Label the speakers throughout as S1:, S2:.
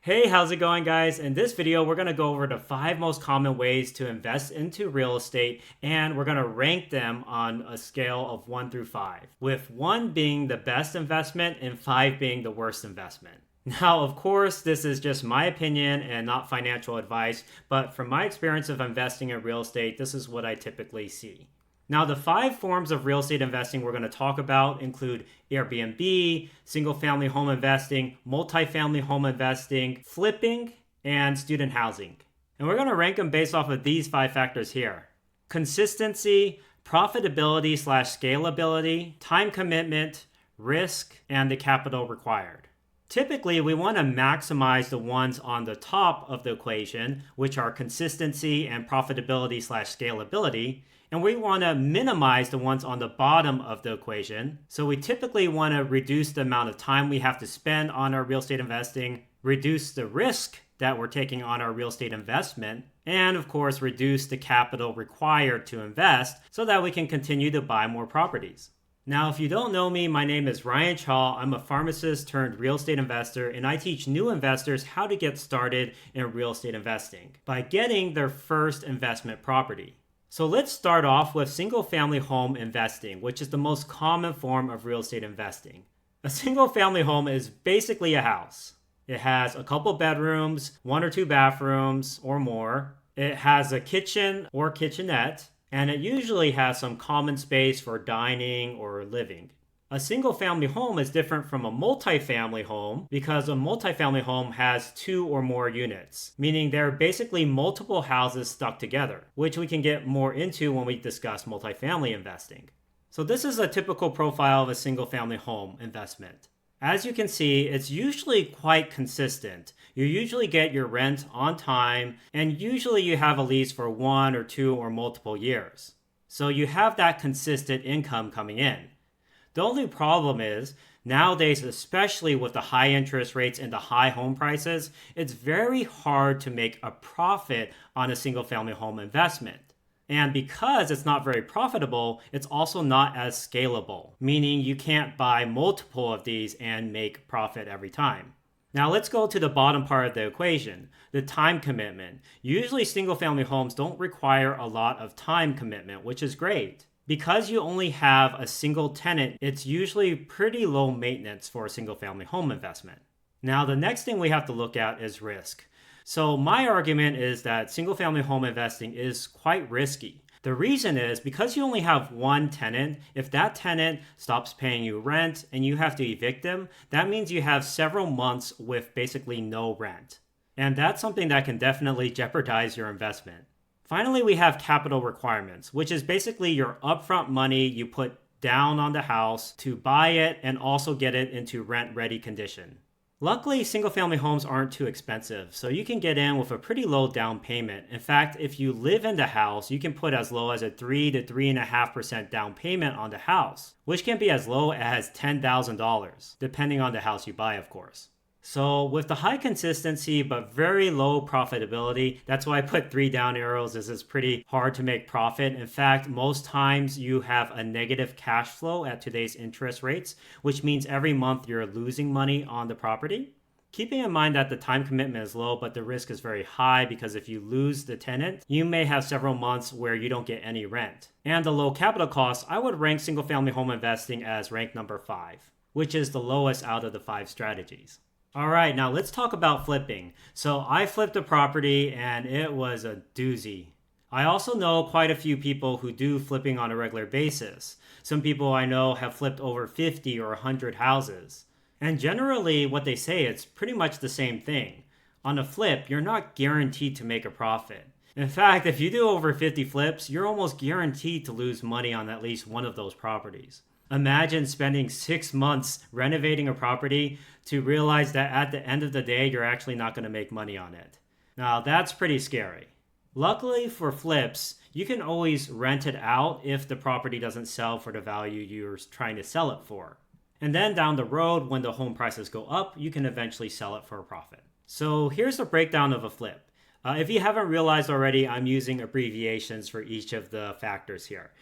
S1: Hey, how's it going, guys? In this video, we're going to go over the 5 most common ways to invest into real estate, and we're going to rank them on a scale of 1 through 5, with 1 being the best investment and 5 being the worst investment. Now, of course, this is just my opinion and not financial advice, but from my experience of investing in real estate, this is what I typically see. Now, the 5 forms of real estate investing we're going to talk about include Airbnb, single family home investing, multifamily home investing, flipping, and student housing. And we're going to rank them based off of these 5 factors here: consistency, profitability slash scalability, time commitment, risk, and the capital required. Typically, we want to maximize the ones on the top of the equation, which are consistency and profitability slash scalability, and we want to minimize the ones on the bottom of the equation. So we typically want to reduce the amount of time we have to spend on our real estate investing, reduce the risk that we're taking on our real estate investment, and of course, reduce the capital required to invest so that we can continue to buy more properties. Now, if you don't know me, my name is Ryan Chaw. I'm a pharmacist turned real estate investor, and I teach new investors how to get started in real estate investing by getting their first investment property. So let's start off with single family home investing, which is the most common form of real estate investing. A single family home is basically a house. It has a couple bedrooms, 1 or 2 bathrooms or more. It has a kitchen or kitchenette, and it usually has some common space for dining or living. A single family home is different from a multifamily home because a multifamily home has 2 or more units, meaning there are basically multiple houses stuck together, which we can get more into when we discuss multifamily investing. So this is a typical profile of a single family home investment. As you can see, it's usually quite consistent. You usually get your rent on time, and usually you have a lease for 1 or 2 or multiple years. So you have that consistent income coming in. The only problem is, nowadays, especially with the high interest rates and the high home prices, it's very hard to make a profit on a single family home investment. And because it's not very profitable, it's also not as scalable, meaning you can't buy multiple of these and make profit every time. Now let's go to the bottom part of the equation, the time commitment. Usually single family homes don't require a lot of time commitment, which is great. Because you only have a single tenant, it's usually pretty low maintenance for a single family home investment. Now, the next thing we have to look at is risk. So my argument is that single family home investing is quite risky. The reason is because you only have 1 tenant, if that tenant stops paying you rent and you have to evict them, that means you have several months with basically no rent. And that's something that can definitely jeopardize your investment. Finally, we have capital requirements, which is basically your upfront money you put down on the house to buy it and also get it into rent-ready condition. Luckily, single-family homes aren't too expensive, so you can get in with a pretty low down payment. In fact, if you live in the house, you can put as low as a 3 to 3.5% down payment on the house, which can be as low as $10,000, depending on the house you buy, of course. So with the high consistency but very low profitability, that's why I put 3 down arrows, as it's pretty hard to make profit. In fact, most times you have a negative cash flow at today's interest rates, which means every month you're losing money on the property. Keeping in mind that the time commitment is low, but the risk is very high because if you lose the tenant, you may have several months where you don't get any rent. And the low capital costs, I would rank single family home investing as rank number 5, which is the lowest out of the 5 strategies. All right, now let's talk about flipping. So I flipped a property and it was a doozy. I also know quite a few people who do flipping on a regular basis. Some people I know have flipped over 50 or 100 houses. And generally what they say, it's pretty much the same thing. On a flip, you're not guaranteed to make a profit. In fact, if you do over 50 flips, you're almost guaranteed to lose money on at least one of those properties. Imagine spending 6 months renovating a property to realize that at the end of the day, you're actually not going to make money on it. Now, that's pretty scary. Luckily for flips, you can always rent it out if the property doesn't sell for the value you're trying to sell it for. And then down the road, when the home prices go up, you can eventually sell it for a profit. So here's the breakdown of a flip. If you haven't realized already, I'm using abbreviations for each of the factors here.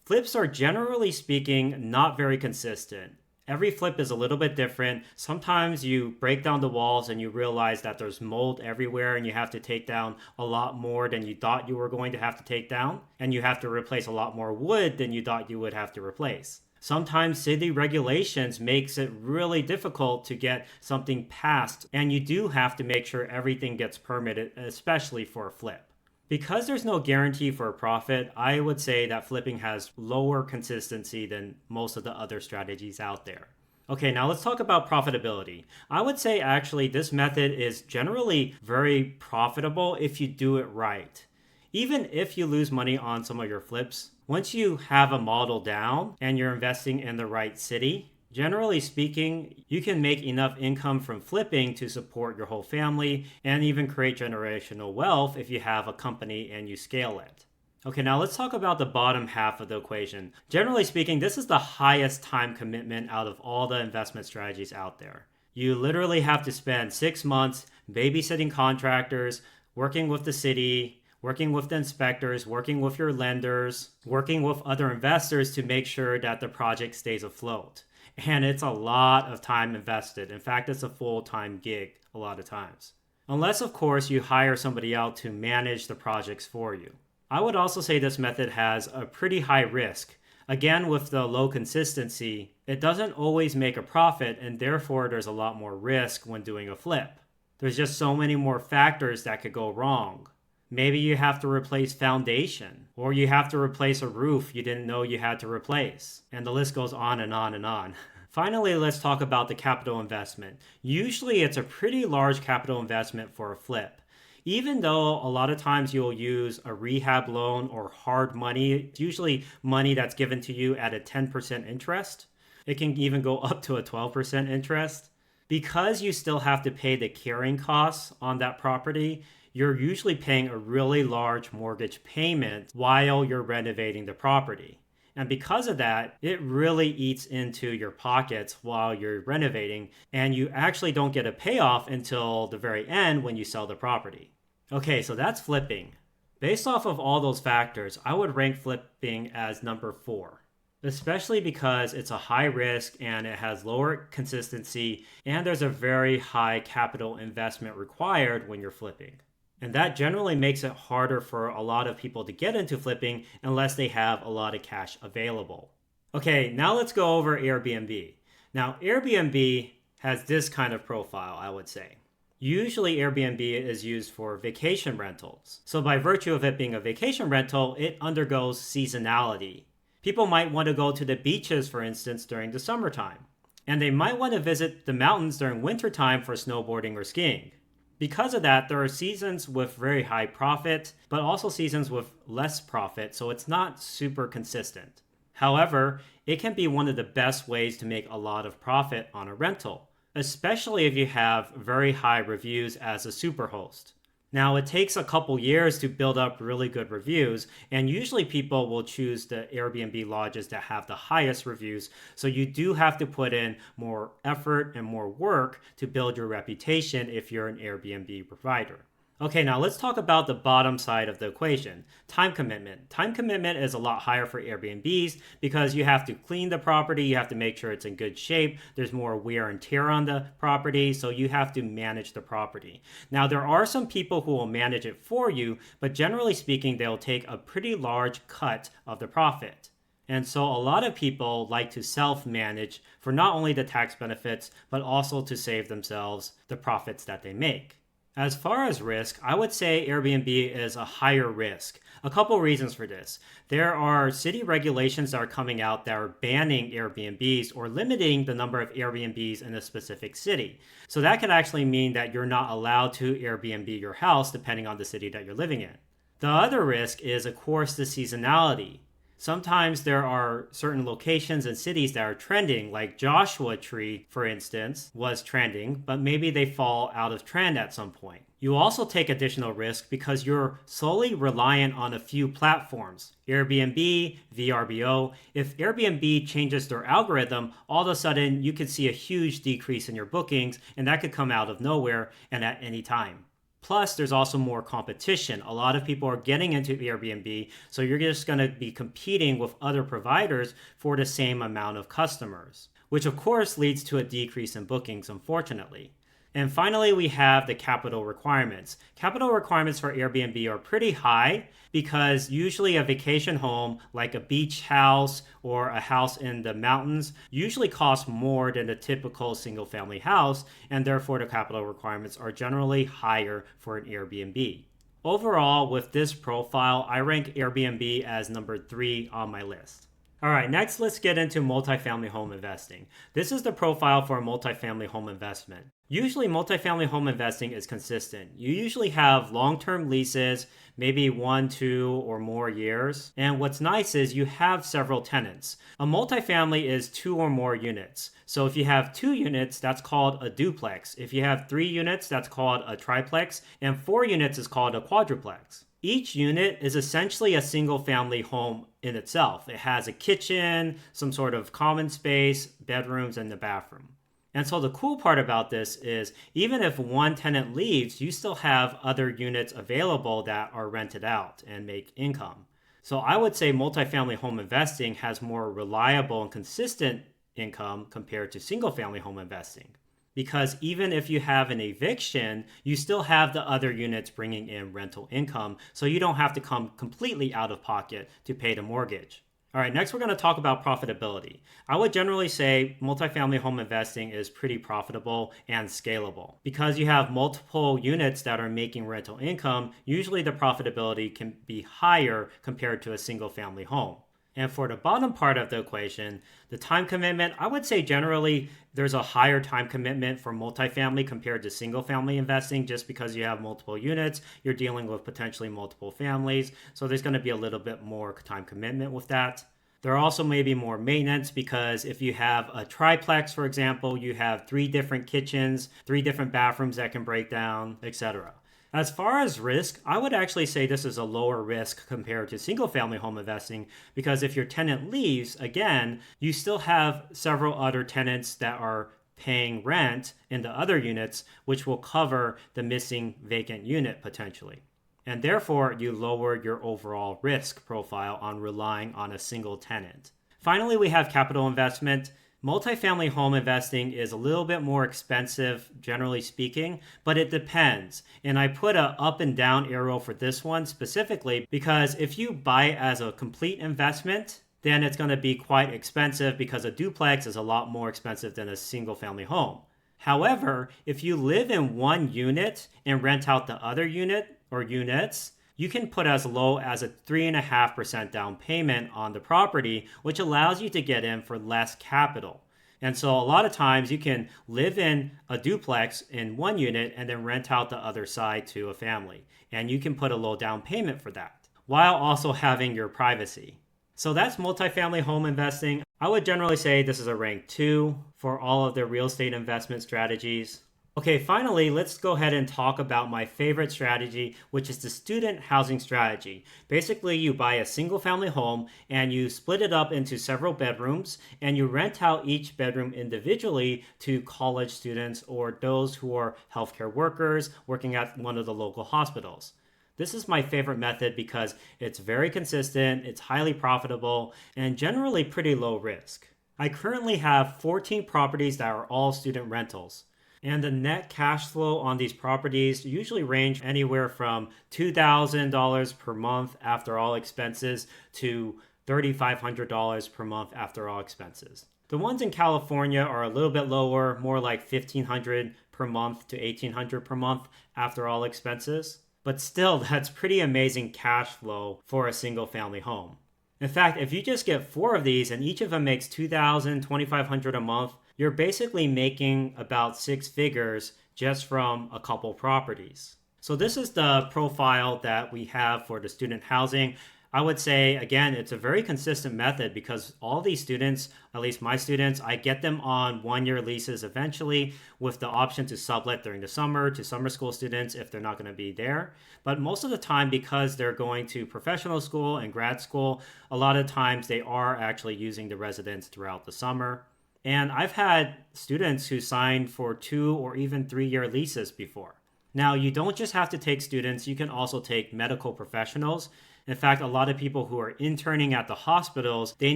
S1: Flips are generally speaking not very consistent. Every flip is a little bit different. Sometimes you break down the walls and you realize that there's mold everywhere and you have to take down a lot more than you thought you were going to have to take down. And you have to replace a lot more wood than you thought you would have to replace. Sometimes city regulations makes it really difficult to get something passed, and you do have to make sure everything gets permitted, especially for a flip. Because there's no guarantee for a profit, I would say that flipping has lower consistency than most of the other strategies out there. Okay, now let's talk about profitability. I would say actually this method is generally very profitable if you do it right. Even if you lose money on some of your flips, once you have a model down and you're investing in the right city, generally speaking, you can make enough income from flipping to support your whole family and even create generational wealth if you have a company and you scale it. Okay, now let's talk about the bottom half of the equation. Generally speaking, this is the highest time commitment out of all the investment strategies out there. You literally have to spend 6 months babysitting contractors, working with the city, working with the inspectors, working with your lenders, working with other investors to make sure that the project stays afloat. And it's a lot of time invested. In fact, it's a full-time gig a lot of times. Unless, of course, you hire somebody out to manage the projects for you. I would also say this method has a pretty high risk. Again, with the low consistency, it doesn't always make a profit, and therefore there's a lot more risk when doing a flip. There's just so many more factors that could go wrong. Maybe you have to replace foundation, or you have to replace a roof you didn't know you had to replace. And the list goes on and on and on. Finally, let's talk about the capital investment. Usually it's a pretty large capital investment for a flip. Even though a lot of times you'll use a rehab loan or hard money, it's usually money that's given to you at a 10% interest. It can even go up to a 12% interest. Because you still have to pay the carrying costs on that property, you're usually paying a really large mortgage payment while you're renovating the property. And because of that, it really eats into your pockets while you're renovating, and you actually don't get a payoff until the very end when you sell the property. Okay, so that's flipping. Based off of all those factors, I would rank flipping as number 4. Especially because it's a high risk and it has lower consistency, and there's a very high capital investment required when you're flipping. And that generally makes it harder for a lot of people to get into flipping unless they have a lot of cash available. Okay, now let's go over Airbnb. Now, Airbnb has this kind of profile, I would say. Usually Airbnb is used for vacation rentals. So by virtue of it being a vacation rental, it undergoes seasonality. People might want to go to the beaches, for instance, during the summertime. And they might want to visit the mountains during wintertime for snowboarding or skiing. Because of that, there are seasons with very high profit, but also seasons with less profit, so it's not super consistent. However, it can be one of the best ways to make a lot of profit on a rental, especially if you have very high reviews as a superhost. Now, it takes a couple years to build up really good reviews, and usually people will choose the Airbnb lodges that have the highest reviews, so you do have to put in more effort and more work to build your reputation if you're an Airbnb provider. Okay, now let's talk about the bottom side of the equation, time commitment. Time commitment is a lot higher for Airbnbs because you have to clean the property, you have to make sure it's in good shape, there's more wear and tear on the property, so you have to manage the property. Now, there are some people who will manage it for you, but generally speaking, they'll take a pretty large cut of the profit. And so a lot of people like to self-manage for not only the tax benefits, but also to save themselves the profits that they make. As far as risk, I would say Airbnb is a higher risk. A couple reasons for this. There are city regulations that are coming out that are banning Airbnbs or limiting the number of Airbnbs in a specific city. So that could actually mean that you're not allowed to Airbnb your house depending on the city that you're living in. The other risk is, of course, the seasonality. Sometimes there are certain locations and cities that are trending, like Joshua Tree, for instance, was trending, but maybe they fall out of trend at some point. You also take additional risk because you're solely reliant on a few platforms, Airbnb, VRBO. If Airbnb changes their algorithm, all of a sudden you could see a huge decrease in your bookings, and that could come out of nowhere and at any time. Plus, there's also more competition. A lot of people are getting into Airbnb, so you're just going to be competing with other providers for the same amount of customers, which of course leads to a decrease in bookings, unfortunately. And finally, we have the capital requirements. Capital requirements for Airbnb are pretty high because usually a vacation home like a beach house or a house in the mountains usually costs more than a typical single family house, and therefore the capital requirements are generally higher for an Airbnb. Overall, with this profile, I rank Airbnb as number 3 on my list. All right, next let's get into multifamily home investing. This is the profile for a multifamily home investment. Usually multifamily home investing is consistent. You usually have long-term leases, maybe 1, 2, or more years. And what's nice is you have several tenants. A multifamily is 2 or more units. So if you have 2 units, that's called a duplex. If you have 3 units, that's called a triplex. And 4 units is called a quadruplex. Each unit is essentially a single family home in itself. It has a kitchen, some sort of common space, bedrooms, and the bathroom. And so the cool part about this is even if one tenant leaves, you still have other units available that are rented out and make income. So I would say multifamily home investing has more reliable and consistent income compared to single family home investing. Because even if you have an eviction, you still have the other units bringing in rental income, so you don't have to come completely out of pocket to pay the mortgage. All right, next we're going to talk about profitability. I would generally say multifamily home investing is pretty profitable and scalable. Because you have multiple units that are making rental income, usually the profitability can be higher compared to a single family home. And for the bottom part of the equation, the time commitment, I would say generally there's a higher time commitment for multifamily compared to single family investing just because you have multiple units, you're dealing with potentially multiple families, so there's going to be a little bit more time commitment with that. There also may be more maintenance because if you have a triplex, for example, you have 3 different kitchens, 3 different bathrooms that can break down, etc. As far as risk, I would actually say this is a lower risk compared to single family home investing because if your tenant leaves, again, you still have several other tenants that are paying rent in the other units, which will cover the missing vacant unit potentially. And therefore, you lower your overall risk profile on relying on a single tenant. Finally, we have capital investment. Multifamily home investing is a little bit more expensive, generally speaking, but it depends. And I put a up and down arrow for this one specifically because if you buy it as a complete investment, then it's going to be quite expensive because a duplex is a lot more expensive than a single family home. However, if you live in one unit and rent out the other unit or units, you can put as low as a 3.5% down payment on the property, which allows you to get in for less capital. And so a lot of times you can live in a duplex in one unit and then rent out the other side to a family. And you can put a low down payment for that while also having your privacy. So that's multifamily home investing. I would generally say this is a rank 2 for all of the real estate investment strategies. Okay, finally, let's go ahead and talk about my favorite strategy, which is the student housing strategy. Basically, you buy a single family home and you split it up into several bedrooms and you rent out each bedroom individually to college students or those who are healthcare workers working at one of the local hospitals. This is my favorite method because it's very consistent, it's highly profitable, and generally pretty low risk. I currently have 14 properties that are all student rentals. And the net cash flow on these properties usually range anywhere from $2,000 per month after all expenses to $3,500 per month after all expenses. The ones in California are a little bit lower, more like $1,500 per month to $1,800 per month after all expenses. But still, that's pretty amazing cash flow for a single family home. In fact, if you just get 4 of these and each of them makes $2,000, $2,500 a month, you're basically making about 6 figures just from a couple properties. So this is the profile that we have for the student housing. I would say, again, it's a very consistent method because all these students, at least my students, I get them on 1-year leases eventually with the option to sublet during the summer to summer school students if they're not going to be there. But most of the time, because they're going to professional school and grad school, a lot of times they are actually using the residence throughout the summer. And I've had students who signed for 2 or even 3-year leases before. Now, you don't just have to take students, you can also take medical professionals. In fact, a lot of people who are interning at the hospitals, they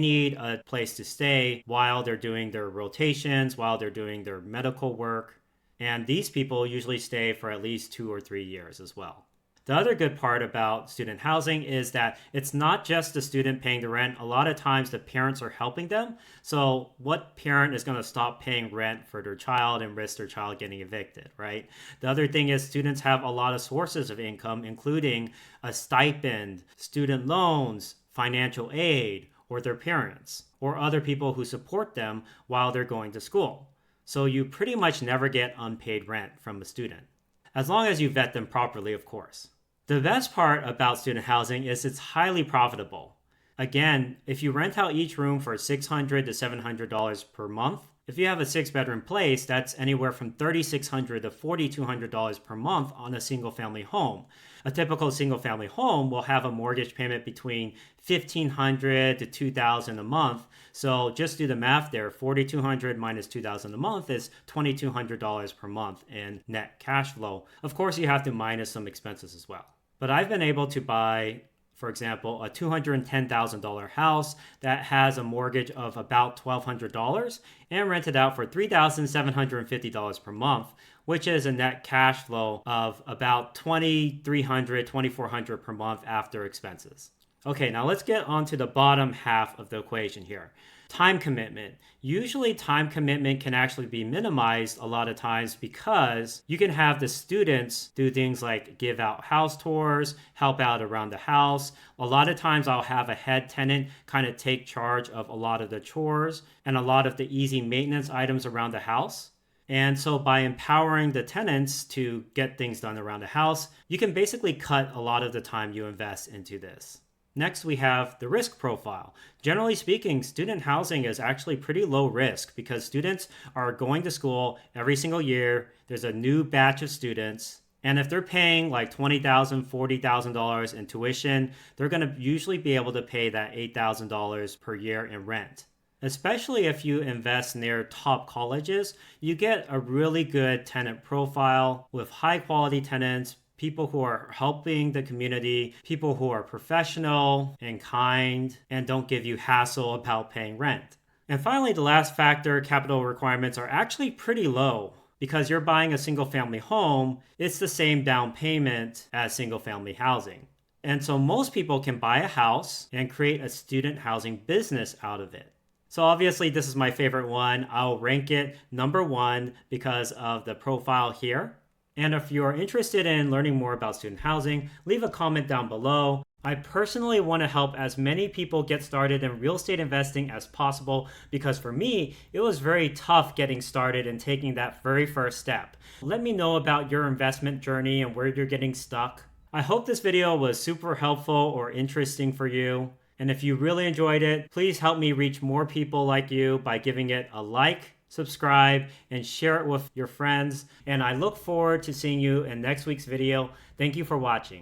S1: need a place to stay while they're doing their rotations, while they're doing their medical work. And these people usually stay for at least 2 or 3 years as well. The other good part about student housing is that it's not just the student paying the rent. A lot of times the parents are helping them. So what parent is going to stop paying rent for their child and risk their child getting evicted, right? The other thing is students have a lot of sources of income, including a stipend, student loans, financial aid, or their parents, or other people who support them while they're going to school. So you pretty much never get unpaid rent from a student, as long as you vet them properly, of course. The best part about student housing is it's highly profitable. Again, if you rent out each room for $600 to $700 per month, if you have a 6-bedroom place, that's anywhere from $3,600 to $4,200 per month on a single-family home. A typical single-family home will have a mortgage payment between $1,500 to $2,000 a month. So just do the math there. $4,200 minus $2,000 a month is $2,200 per month in net cash flow. Of course, you have to minus some expenses as well. But I've been able to buy, for example, a $210,000 house that has a mortgage of about $1,200 and rent it out for $3,750 per month, which is a net cash flow of about $2,300, $2,400 per month after expenses. Okay, now let's get on to the bottom half of the equation here. Time commitment. Usually time commitment can actually be minimized a lot of times because you can have the students do things like give out house tours, help out around the house. A lot of times I'll have a head tenant kind of take charge of a lot of the chores and a lot of the easy maintenance items around the house. And so by empowering the tenants to get things done around the house, you can basically cut a lot of the time you invest into this. Next, we have the risk profile. Generally speaking, student housing is actually pretty low risk because students are going to school every single year. There's a new batch of students. And if they're paying like $20,000, $40,000 in tuition, they're going to usually be able to pay that $8,000 per year in rent. Especially if you invest near top colleges, you get a really good tenant profile with high quality tenants, people who are helping the community, people who are professional and kind and don't give you hassle about paying rent. And finally, the last factor, capital requirements are actually pretty low. Because you're buying a single family home, it's the same down payment as single family housing. And so most people can buy a house and create a student housing business out of it. So obviously this is my favorite one. I'll rank it number 1 because of the profile here. And if you're interested in learning more about student housing, leave a comment down below. I personally want to help as many people get started in real estate investing as possible because for me, it was very tough getting started and taking that very first step. Let me know about your investment journey and where you're getting stuck. I hope this video was super helpful or interesting for you. And if you really enjoyed it, please help me reach more people like you by giving it a like, subscribe, and share it with your friends. And I look forward to seeing you in next week's video. Thank you for watching.